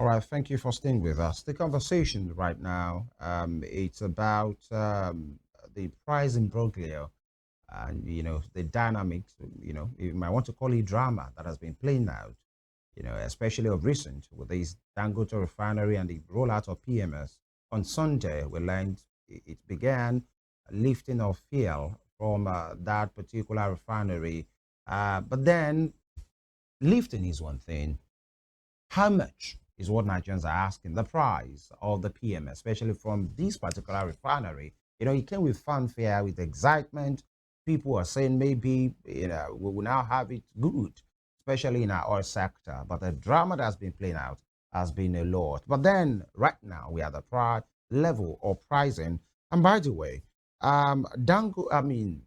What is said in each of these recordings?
All right, thank you for staying with us. The conversation right now, it's about the price imbroglio and the dynamics. You might want to call it drama that has been playing out. Especially of recent with this Dangote Refinery and the rollout of PMS. On Sunday, we learned it began lifting of fuel from that particular refinery. But then lifting is one thing. How much is what Nigerians are asking? The price of the PM, especially from this particular refinery. It came with fanfare, with excitement. People are saying maybe we will now have it good, especially in our oil sector. But the drama that's been playing out has been a lot. But then right now we are at the price level of pricing. And by the way, Nnpcl,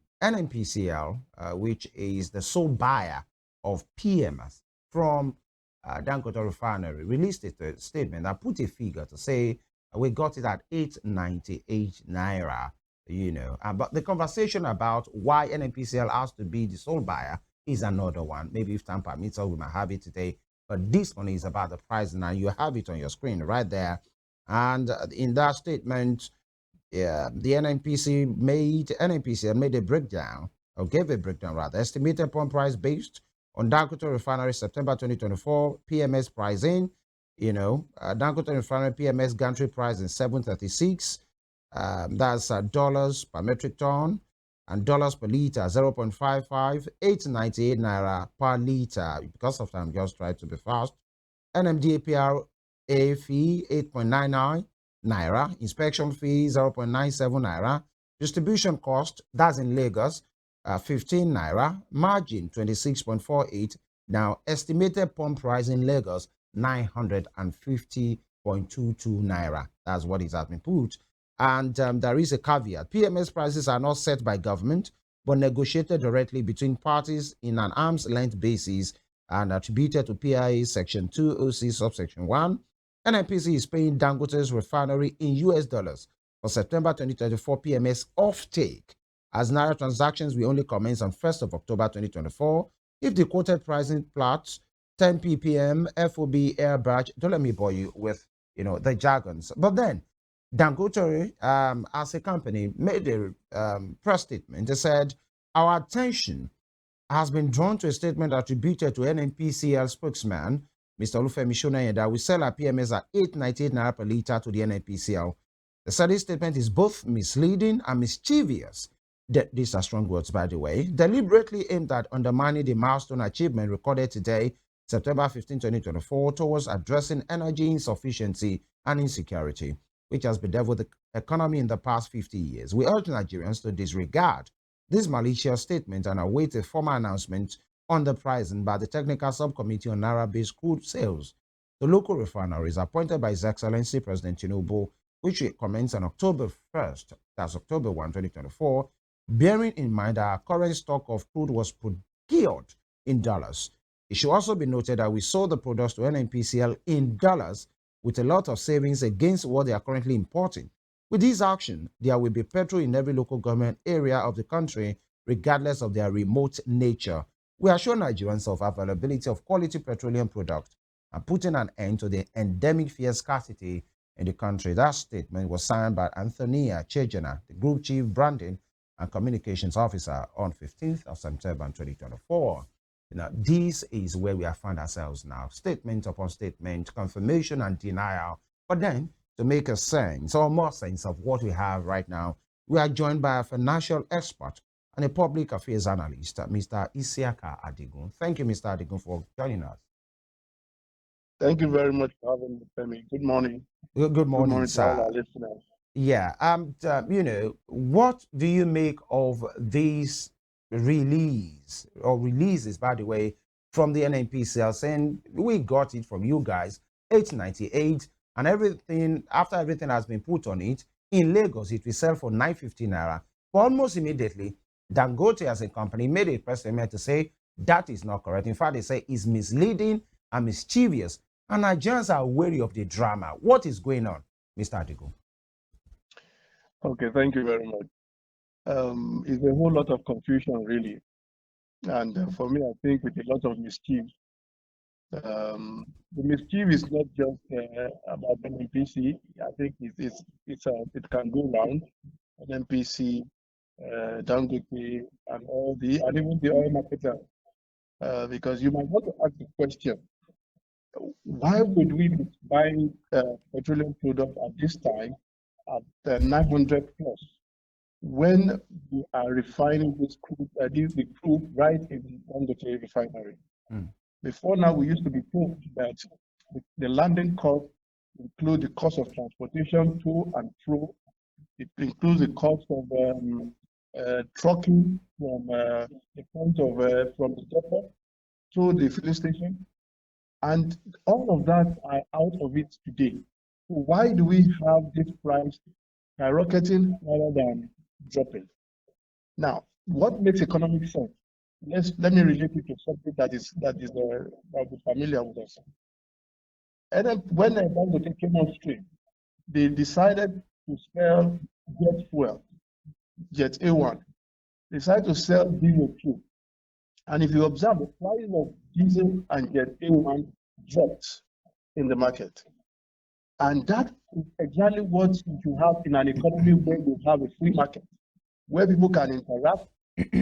which is the sole buyer of PMS from Dangote Refinery, released a statement that put a figure to say we got it at 898 naira. But the conversation about why NNPCL has to be the sole buyer is another one. Maybe if time permits, we might have it today. But this one is about the price. Now you have it on your screen right there. And in that statement, yeah, the NNPCL made a breakdown, or gave a breakdown rather, estimated pump price based on Dangote Refinery September 2024 PMS pricing. Dangote Refinery PMS gantry price in 736. That's dollars per metric ton and dollars per liter 0.55, 898 naira per liter. Because of time, just try to be fast. NMDAPR A fee 8.99 naira, inspection fee 0.97 naira, distribution cost, that's in Lagos, 15 naira, margin 26.48. Now, estimated pump price in Lagos 950.22 naira. That's what is has been put. And there is a caveat. PMS prices are not set by government, but negotiated directly between parties in an arm's length basis and attributed to PIA Section 206, subsection 1. NNPC is paying Dangote's refinery in US dollars for September 2024 PMS offtake, as Naira transactions will only commence on 1st of October 2024 if the quoted pricing plots 10 ppm FOB air batch. Don't let me bore you with the jargons. But then Dangote, as a company, made a press statement. They said, our attention has been drawn to a statement attributed to NNPCL spokesman, Mr. Femi Ojo, that we sell our PMS at 898 naira per liter to the NNPCL. The study statement is both misleading and mischievous. These are strong words, by the way. Deliberately aimed at undermining the milestone achievement recorded today, September 15, 2024, towards addressing energy insufficiency and insecurity, which has bedeviled the economy in the past 50 years. We urge Nigerians to disregard this malicious statement and await a formal announcement on the pricing by the Technical Subcommittee on Naira-based crude sales. The local refineries appointed by His Excellency President Tinubu, which commenced on October 1st, that's October 1, 2024, bearing in mind that our current stock of crude was procured in dollars. It should also be noted that we sold the products to NNPCL in dollars with a lot of savings against what they are currently importing. With this action, there will be petrol in every local government area of the country, regardless of their remote nature. We assure Nigerians of availability of quality petroleum products and putting an end to the endemic fuel scarcity in the country. That statement was signed by Anthony Chejena, the Group Chief Branding and Communications Officer, on 15th of September 2024. This is where we have found ourselves now. Statement upon statement, confirmation and denial. But then, to make a sense or more sense of what we have right now, we are joined by a financial expert and a public affairs analyst, Mr. ISIAKA ADIGUN. Thank you, Mr. ADIGUN, for joining us. Thank you very much for having me, Femi. Good morning. Good morning, Good morning to all sir. our listeners. Yeah, what do you make of these releases, by the way, from the NNPCL saying we got it from you guys, 898, and everything, after everything has been put on it, in Lagos, it will sell for 950 naira. But almost immediately, Dangote as a company made a press statement to say that is not correct. In fact, they say it's misleading and mischievous, and Nigerians are wary of the drama. What is going on, Mr. Adigo? Okay, thank you very much. It's a whole lot of confusion, really. And for me, I think with a lot of mischief. The mischief is not just about NNPC. I think it can go round. NNPC, Dangote, and even the oil marketer. Because you might want to ask the question: why would we be buying petroleum products at this time at 900 plus when we are refining this crude, the crude right in Dangote Refinery? Before now, we used to be told that the landing cost includes the cost of transportation to and fro. It includes the cost of trucking from the point of from the depot to the filling station, and all of that are out of it today. So why do we have this price skyrocketing rather than dropping? Now, what makes economic sense? Let me relate it to something that will be familiar with us. And then when Dangote came on stream, they decided to sell jet fuel, jet A1. They decided to sell diesel too. And if you observe, the price of diesel and jet A1 dropped in the market. And that is exactly what you have in an economy where you have a free market, where people can interact,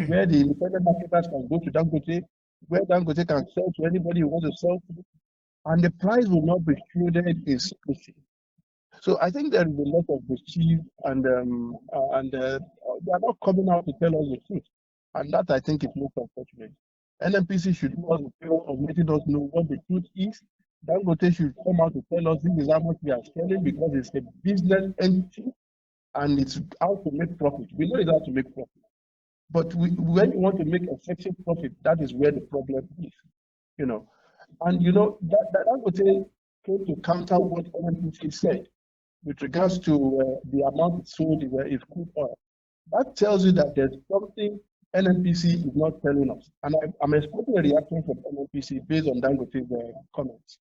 where the independent marketers can go to Dangote, where Dangote can sell to anybody who wants to sell to, and the price will not be shrouded in secrecy. So I think there is a lot of mischief, and they are not coming out to tell us the truth, and that I think is most unfortunate. NNPC should do us a favor of letting us know what the truth is. Dangote should come out to tell us this is how much we are selling, because it's a business entity and it's how to make profit. We know it's how to make profit. But when you want to make effective profit, that is where the problem is, you know. And you know that Dangote came to counter what NNPC said with regards to the amount sold is crude oil. That tells you that there's something NNPC is not telling us. And I'm expecting a reaction from NNPC based on Dangote's comments.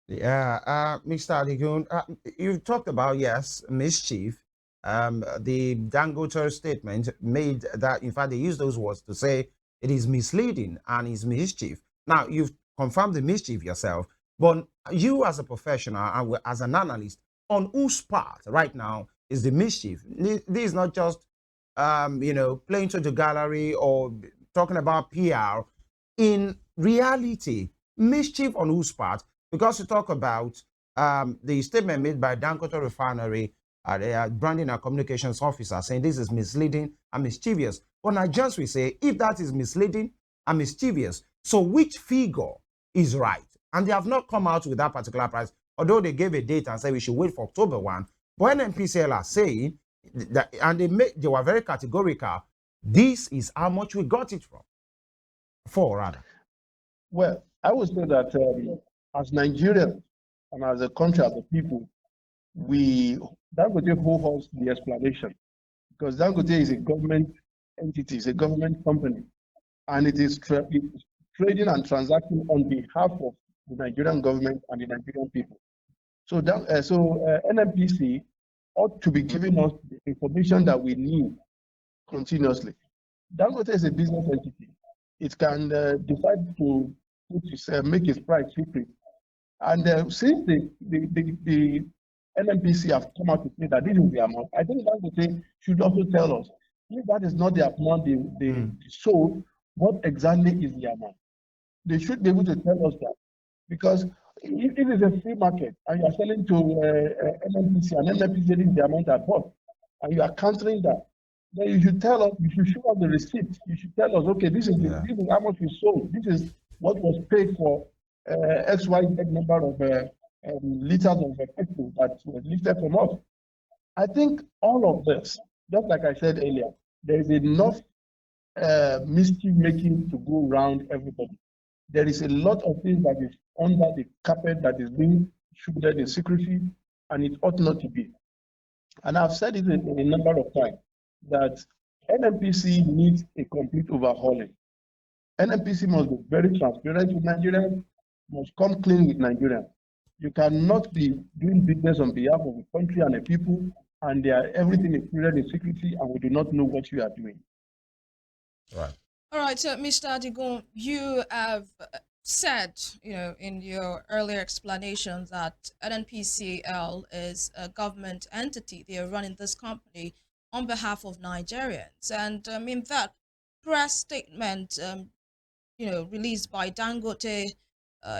Yeah, Mr. ADIGUN, you talked about, yes, mischief. The Dangote statement made that, in fact, they used those words to say it is misleading and is mischief. Now, you've confirmed the mischief yourself, but you as a professional and as an analyst, on whose part right now is the mischief? This is not just, playing to the gallery or talking about PR. In reality, mischief on whose part? Because you talk about the statement made by Dangote Refinery, their branding and communications officer, saying this is misleading and mischievous. But Nigerians will say, if that is misleading and mischievous, so which figure is right? And they have not come out with that particular price, although they gave a date and said we should wait for October 1. But Nnpcl are saying that, and they were very categorical, this is how much we got it from. For rather. Well, I would say that as Nigerians and as a country, as a people, Dangote holds the explanation, because Dangote is a government entity, it's a government company, and it is trading and transacting on behalf of the Nigerian government and the Nigerian people. So NNPC ought to be giving us the information that we need continuously. Dangote is a business entity. It can decide to make its price secret. And since the NNPC have come out to say that this is the amount, I think Dangote should also tell us, if that is not the amount they sold, what exactly is the amount? They should be able to tell us that. Because if it is a free market and you are selling to NNPC and NNPC is the amount I bought, and you are countering that, then you should tell us, you should show us the receipt. You should tell us, okay, this is how much we sold. This is what was paid for XYZ number of liters of petrol that was lifted from us. I think all of this, just like I said earlier, there is enough mischief making to go around everybody. There is a lot of things that is under the carpet that is being shrouded in secrecy, and it ought not to be. And I've said it a number of times that NNPC needs a complete overhauling. NNPC must be very transparent with Nigerians, must come clean with Nigerians. You cannot be doing business on behalf of a country and a people, and everything is shrouded in secrecy, and we do not know what you are doing. Right. All right, Mr. ADIGUN, you have said, in your earlier explanation that NNPCL is a government entity. They are running this company on behalf of Nigerians. And in that press statement, released by Dangote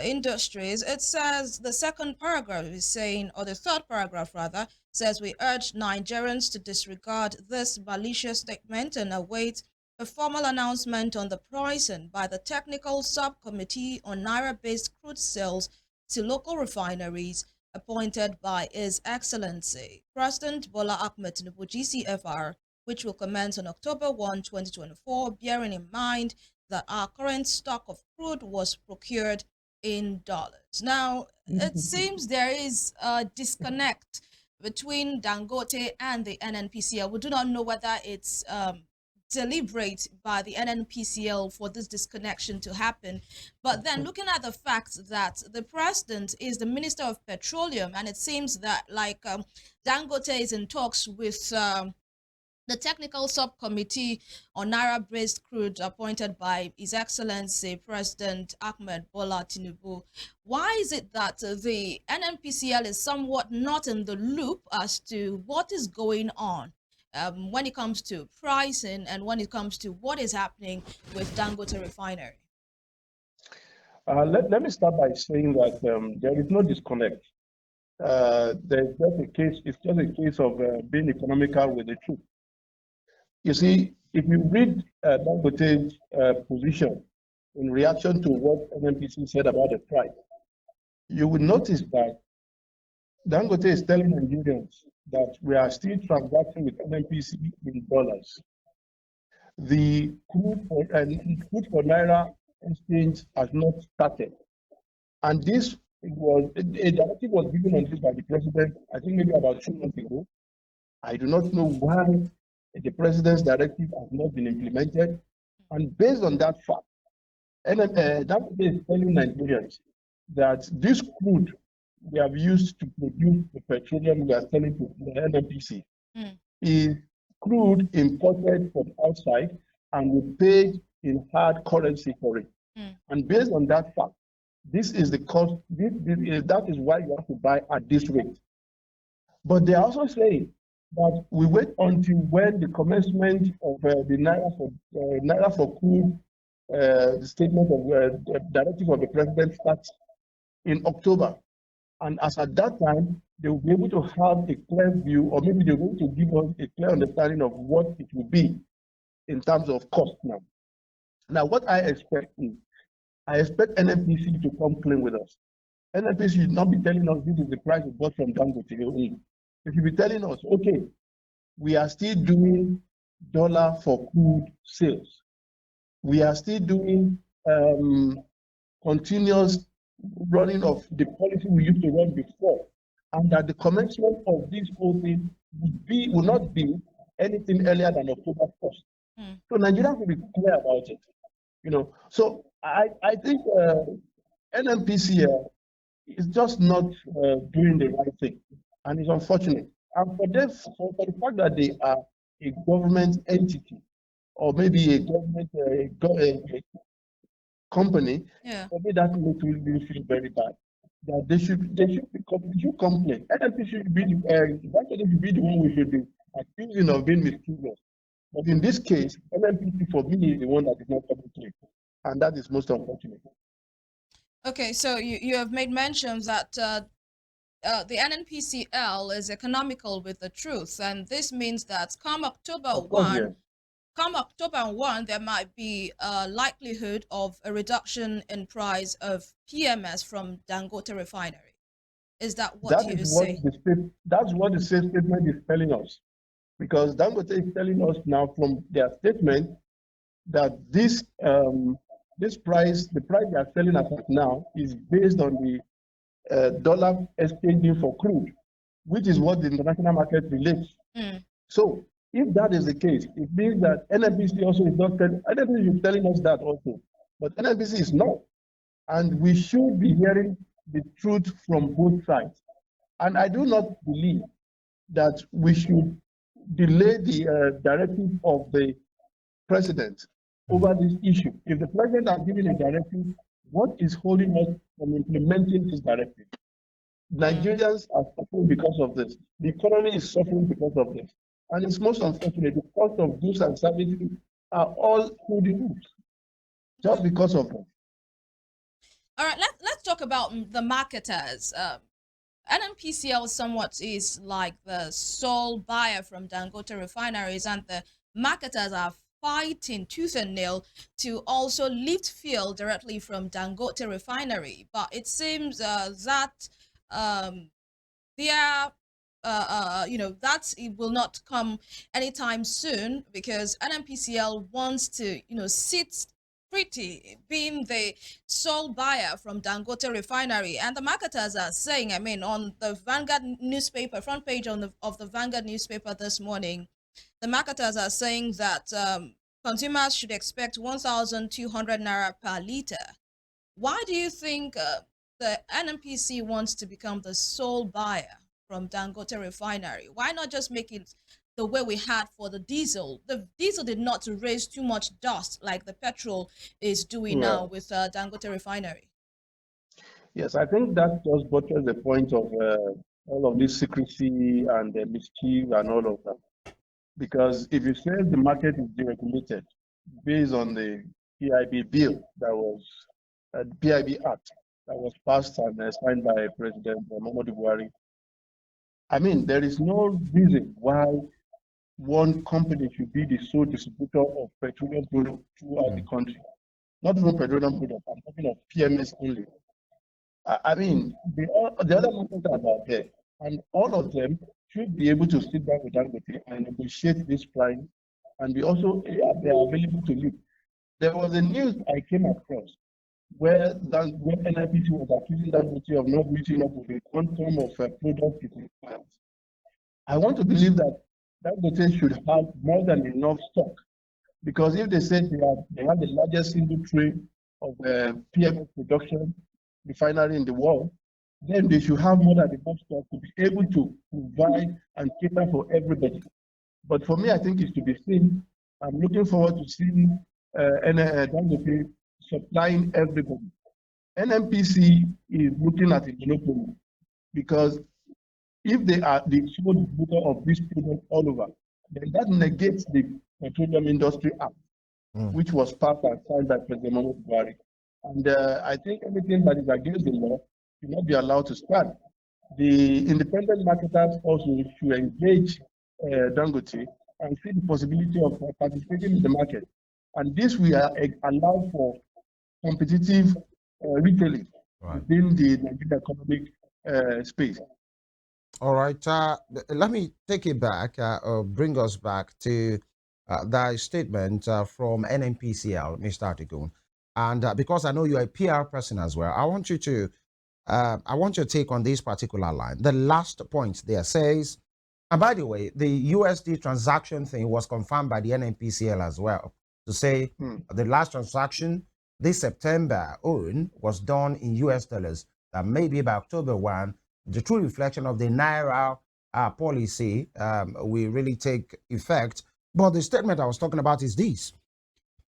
Industries, it says the second paragraph is saying, or the third paragraph rather, says we urge Nigerians to disregard this malicious statement and await a formal announcement on the pricing by the Technical Subcommittee on Naira-based crude sales to local refineries appointed by His Excellency President Bola Ahmed Tinubu GCFR, which will commence on October 1, 2024, bearing in mind that our current stock of crude was procured in dollars. Now, it seems there is a disconnect between Dangote and the NNPCL. We do not know whether it's deliberate by the NNPCL for this disconnection to happen. But then looking at the fact that the president is the Minister of Petroleum, and it seems that Dangote is in talks with the Technical Subcommittee on Naira-based crude appointed by His Excellency President Ahmed Bola Tinubu. Why is it that the NNPCL is somewhat not in the loop as to what is going on when it comes to pricing and when it comes to what is happening with Dangote Refinery? Let me start by saying that there is no disconnect. There's just a case, it's just a case of being economical with the truth. You see, if you read Dangote's position in reaction to what NNPC said about the price, you will notice that Dangote is telling Nigerians that we are still transacting with NNPC in dollars. The crude for Naira exchange has not started. And this was, a directive was given on this by the president, I think maybe about 2 months ago. I do not know why the president's directive has not been implemented. And based on that fact, Dangote is telling Nigerians that this crude we have used to produce the petroleum we are selling to the NNPC is crude imported from outside, and we paid in hard currency for it. And based on that fact, this is the cost, that is why you have to buy at this rate. But they are also saying that we wait until when the commencement of the Naira for crude, the statement of the directive of the president starts in October. And as at that time, they will be able to have a clear view, or maybe they're going to give us a clear understanding of what it will be in terms of cost now. Now, what I expect is, I expect NNPC to come clean with us. NNPC should not be telling us this is the price we bought from Dangote. They should be telling us, okay, we are still doing dollar for crude sales. We are still doing continuous running of the policy we used to run before, and that the commencement of this whole thing will not be anything earlier than October 1st. So Nigerians will be clear about it. So I think NNPCL is just not doing the right thing, and it's unfortunate. And for the fact that they are a government entity, or maybe a government company, for me that makes me feel very bad. That they should complain. NNPC should be the one we should be accusing of being mischievous. But in this case, NNPC for me is the one that is not coming clean, and that is most unfortunate. Okay, so you have made mention that the NNPCL is economical with the truth, and this means that come October 1, there might be a likelihood of a reduction in price of PMS from Dangote Refinery. Is that what you say? That's what the statement is telling us, because Dangote is telling us now from their statement that this price, the price they are selling us at now, is based on the dollar exchanging for crude, which is what the international market relates. So if that is the case, it means that NNPC also is not telling us that also, but NNPC is not, and we should be hearing the truth from both sides. And I do not believe that we should delay the directive of the president over this issue. If the president has given a directive, What is holding us from implementing this directive? Nigerians are suffering because of this. The economy is suffering because of this. And it's most unfortunate, the cost of goods and services are all through the roof just because of them. All right, let's talk about the marketers. NNPCL somewhat is like the sole buyer from Dangote refineries, and the marketers are fighting tooth and nail to also lift fuel directly from Dangote refinery. But it seems that their that it will not come anytime soon, because NNPCL wants to sit pretty being the sole buyer from Dangote refinery. And the marketers are saying, I mean, on the Vanguard newspaper front page of the Vanguard newspaper this morning, the marketers are saying that consumers should expect 1,200 naira per liter. Why do you think the NNPC wants to become the sole buyer from Dangote Refinery? Why not just make it the way we had for the diesel? The diesel did not raise too much dust like the petrol is doing now with Dangote Refinery. Yes, I think that just buttress the point of all of this secrecy and mischief and all of that. Because if you say the market is deregulated based on the PIB bill that was, PIB Act that was passed and signed by President Muhammadu Buhari, I mean, there is no reason why one company should be the sole distributor of petroleum products throughout the country. Not even petroleum products, I'm talking of PMS only. I mean, the other markets are out there, and all of them should be able to sit down with Dangote and negotiate this price, and they also they are available to you. There was a news I came across where NIPC was accusing Dangote of not meeting up with the quantum of product it requires. I want to believe that Dangote should have more than enough stock, because if they said they have the largest single tray of PMS production refinery in the world, then they should have more than enough stock to be able to provide and cater for everybody. But for me, I think it's to be seen. I'm looking forward to seeing Dangote supplying everybody. NNPC is looking at a monopoly, because if they are the sole distributor of this product all over, then that negates the Petroleum Industry Act, which was passed and signed by President Muhammadu Buhari. And I think anything that is against the law should not be allowed to stand. The independent marketers also should engage Dangote and see the possibility of participating in the market. And this will allow for competitive retailing within the Nigerian economic space. All right. Let me take it back, bring us back to that statement from NNPCL, Mr. ADIGUN. And because I know you're a PR person as well, I want you to, I want your take on this particular line. The last point there says, and by the way, the USD transaction thing was confirmed by the NNPCL as well, to say the last transaction this September was done in US dollars. That maybe by October 1, the true reflection of the Naira policy will really take effect. But the statement I was talking about is this.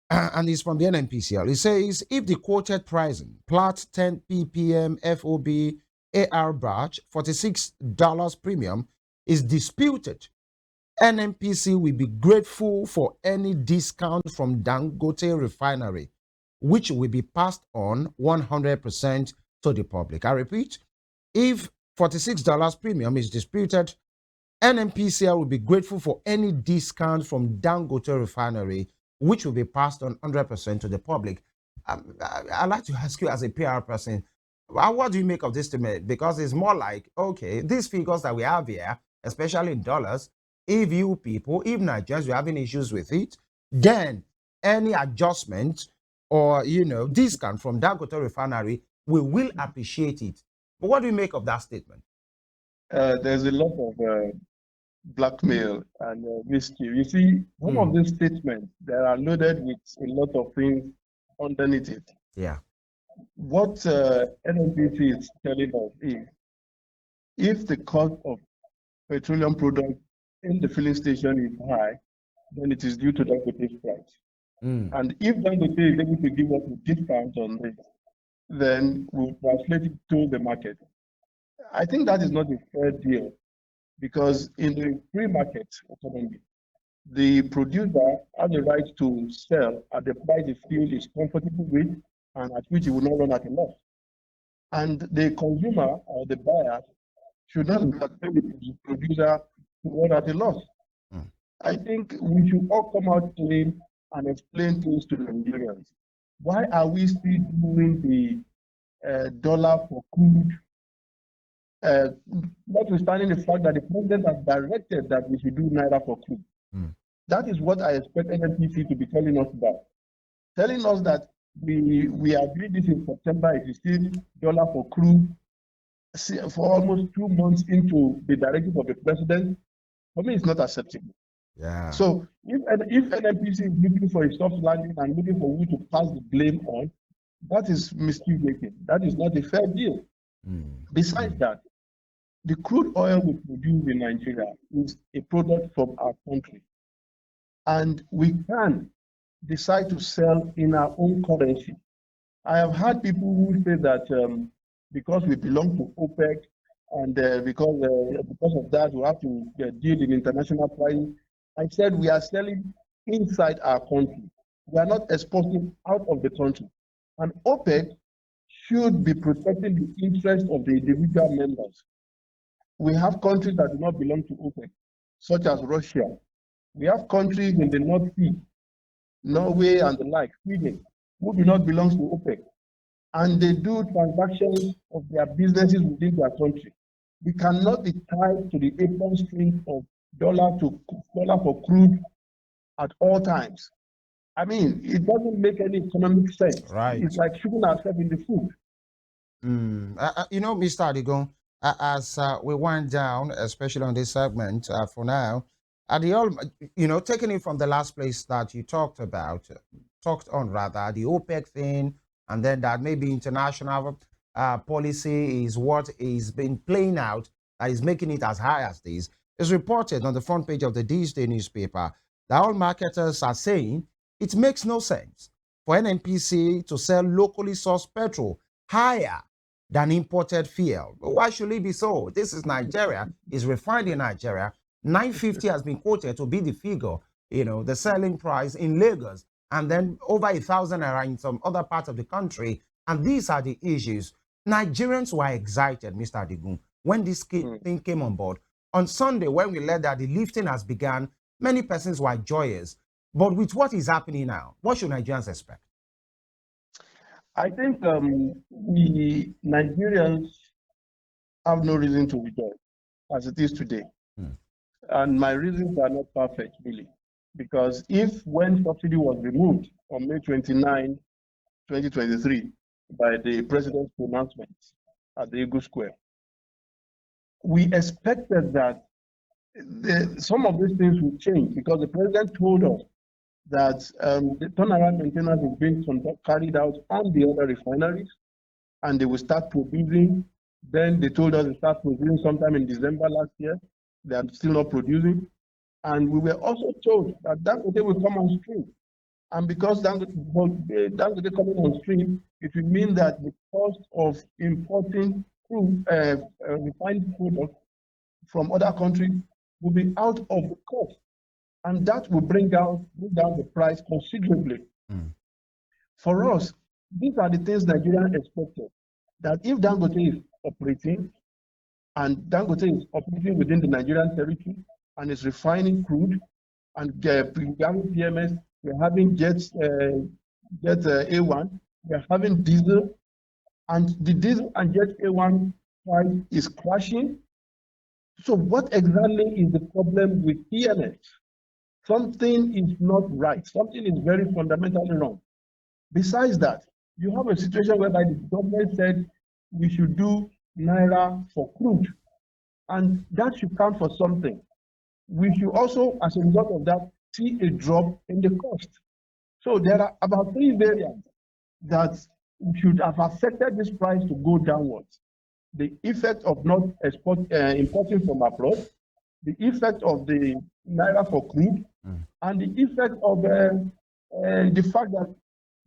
And it's from the NNPCL. It says, if the quoted pricing, Plat 10 ppm FOB AR batch, $46 premium, is disputed, NNPC will be grateful for any discount from Dangote Refinery, which will be passed on 100% to the public. I repeat, if $46 premium is disputed, NNPCL will be grateful for any discount from Dangote Refinery, which will be passed on 100% to the public. I'd like to ask you as a PR person, what do you make of this statement? Because it's more like, okay, these figures that we have here, especially in dollars, if you people, if Nigerians are having issues with it, then any adjustment or, discount from Dangote Refinery, we will appreciate it. But what do you make of that statement? There's a lot of blackmail and mischief. You see, some of these statements, they are loaded with a lot of things underneath it. Yeah. What NNPC is telling us is, if the cost of petroleum products in the filling station is high, then it is due to Dangote's price. And if Dangote is able to give us a discount on this, then we'll translate it to the market. I think that is not a fair deal, because in the free market economy, the producer has the right to sell at the price he feels is comfortable with and at which he will not run at a loss. And the consumer or the buyer should not tell the producer to run at a loss. I think we should all come out clean and explain things to the Nigerians. Why are we still doing the dollar for crude? Notwithstanding the fact that the president has directed that we should do naira for crude. That is what I expect NNPC to be telling us about. Telling us that we agreed this in September, it is still dollar for crude for almost 2 months into the directive of the president. For me, it's not acceptable. Yeah. So if NNPC is looking for a soft landing and looking for who to pass the blame on, that is mischief making. That is not a fair deal. Besides that, the crude oil we produce in Nigeria is a product from our country. And we can decide to sell in our own currency. I have had people who say that because we belong to OPEC and because of that we have to deal in international pricing. I said we are selling inside our country. We are not exporting out of the country. And OPEC should be protecting the interests of the individual members. We have countries that do not belong to OPEC, such as Russia. We have countries in the North Sea, Norway and the like, Sweden, who do not belong to OPEC. And they do transactions of their businesses within their country. We cannot be tied to the apron string of dollar for crude at all times. I mean, it doesn't make any economic sense. Right. It's like shooting ourselves in the foot. You know, Mr. ADIGUN, as we wind down, especially on this segment for now, taking it from the last place that you talked on, the OPEC thing, and then that maybe international policy is what is being playing out that is making it as high as this. It's reported on the front page of the This Day newspaper that all marketers are saying it makes no sense for NNPC to sell locally sourced petrol higher than imported fuel. Why should it be so? This is Nigeria. It's refined in Nigeria. 950 has been quoted to be the figure, the selling price in Lagos, and then over 1,000 naira in some other parts of the country. And these are the issues. Nigerians were excited, Mr. ADIGUN, when this thing came on board. On Sunday, when we learned that the lifting has begun, many persons were joyous. But with what is happening now, what should Nigerians expect? I think we Nigerians have no reason to rejoice as it is today. And my reasons are not perfect, really. Because when subsidy was removed on May 29, 2023, by the president's pronouncement at the Eagle Square, we expected that some of these things would change, because the president told us that the turnaround maintenance is being carried out on the other refineries, and they will start producing. Then they told us to start producing sometime in December last year. They are still not producing. And we were also told that Dangote will come on stream. And because Dangote coming on stream, it will mean that the cost of importing crude, refined product from other countries will be out of the cost. And that will bring down the price considerably. For us, these are the things Nigerians expected. That if Dangote is operating, and Dangote is operating within the Nigerian territory and is refining crude, and Nnpcl Pms, we're having jet A1, we're having diesel, and the diesel and jet A1 price is crashing. So what exactly is the problem with PMS? Something is not right. Something is very fundamentally wrong. Besides that, you have a situation whereby the government said we should do naira for crude, and that should count for something. We should also, as a result of that, see a drop in the cost. So there are about 3 variants that should have affected this price to go downwards. The effect of not importing from abroad, the effect of the naira for crude, and the effect of the fact that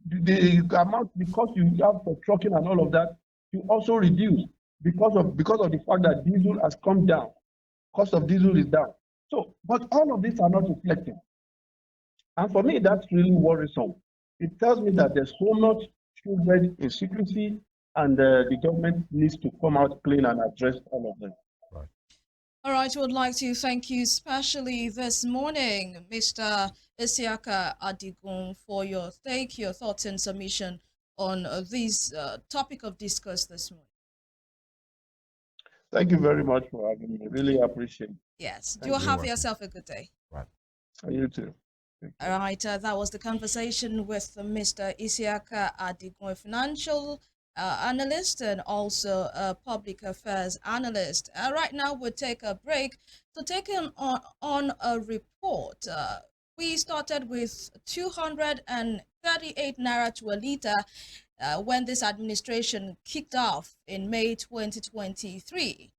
the amount, the cost you have for trucking and all of that, you also reduce because of the fact that diesel has come down. Cost of diesel is down. So, but all of these are not reflecting. And for me, that's really worrisome. It tells me that there's so much shielded in secrecy, and the government needs to come out clean and address all of them. Right. All right, we would like to thank you especially this morning, Mr. ISIAKA ADIGUN, for your take, your thoughts and submission on this topic of discourse this morning. Thank you very much for having me. Really appreciate it. Yes, Thank do you. have yourself a good day. Right. And you too. All right, that was the conversation with Mr. ISIAKA ADIGUN, a financial analyst and also a public affairs analyst. Right now, we'll take a break to take on a report. We started with 238 naira to a liter when this administration kicked off in May 2023.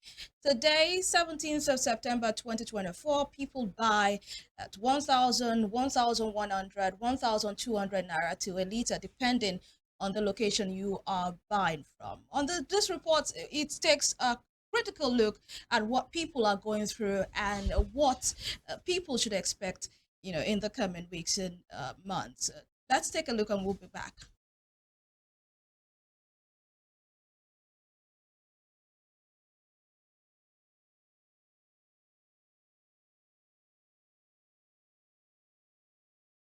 Today, 17th of September 2024, people buy at 1,000, 1,100, 1,200 naira to a liter, depending on the location you are buying from. On this report, it takes a critical look at what people are going through and what people should expect, in the coming weeks and months. Let's take a look and we'll be back.